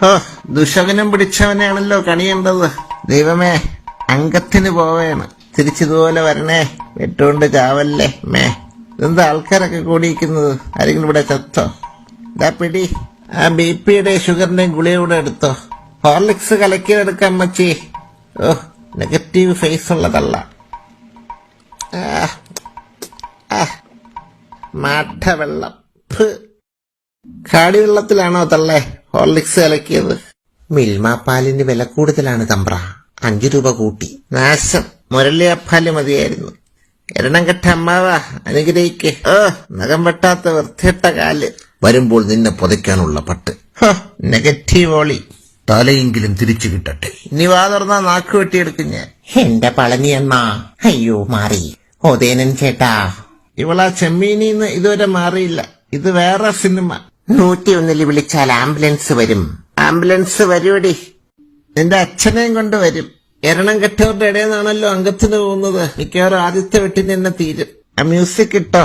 ഓ, ദുശകനം പിടിച്ചവനെയാണല്ലോ കണിയേണ്ടത്. ദൈവമേ, അംഗത്തിന് പോവേണ്. തിരിച്ചിതുപോലെ വരണേ, വെട്ടുകൊണ്ട് ചാവല്ലേ മേ. ഇതെന്താ ആൾക്കാരൊക്കെ കൂടിയിരിക്കുന്നത്? ആരെങ്കിലും ഇവിടെ ചത്തോ? ഇതാ പിടി, ആ BP-യുടെ ഷുഗറിന്റെയും ഗുളിക കൂടെ എടുത്തോ. ഹോർലിക്സ് കലക്കിയെടുക്കാം അമ്മച്ചി. ഓ, നെഗറ്റീവ് ഫേസ് ഉള്ളതല്ല. മാഠവെള്ളം. കാടിവെള്ളത്തിലാണോ തള്ളേ ഹോർലിക്സ് കലക്കിയത്? മിൽമ പാലിന് വില കൂടുതലാണ് തമ്പ്ര. 5 രൂപ കൂട്ടി. നാശം, മുരളിയപ്പാല് മതിയായിരുന്നു. എരണം കെട്ട അമ്മാവാ, അനുഗ്രഹിക്ക്. ഓ, നഖം വെട്ടാത്ത വൃത്തിയിട്ട കാല്. വരുമ്പോൾ നിന്നെ പുതയ്ക്കാനുള്ള പട്ട്. നെഗറ്റീവ് ഓളി. തലയെങ്കിലും തിരിച്ചു കിട്ടട്ടെ. ഇനി വാ തുറന്നാ നാക്ക് വെട്ടിയെടുക്കും ഞാൻ. എന്റെ പളനി അണ്ണ, അയ്യോ മാറി. ഓതേനൻ ചേട്ടാ, ഇവളാ ചെമ്മീനിന്ന് ഇതുവരെ മാറിയില്ല. ഇത് വേറെ സിനിമ. 101 വിളിച്ചാൽ ആംബുലൻസ് വരും. ആംബുലൻസ് വരുവടി. നിന്റെ അച്ഛനെയും കൊണ്ട് വരും. എരണം കെട്ടവരുടെ ഇടയിൽ നിന്നാണല്ലോ അംഗത്തിന് പോകുന്നത്. മിക്കവാറും ആദ്യത്തെ വെട്ടിന് തന്നെ തീരും. ആ മ്യൂസിക് ഇട്ടോ.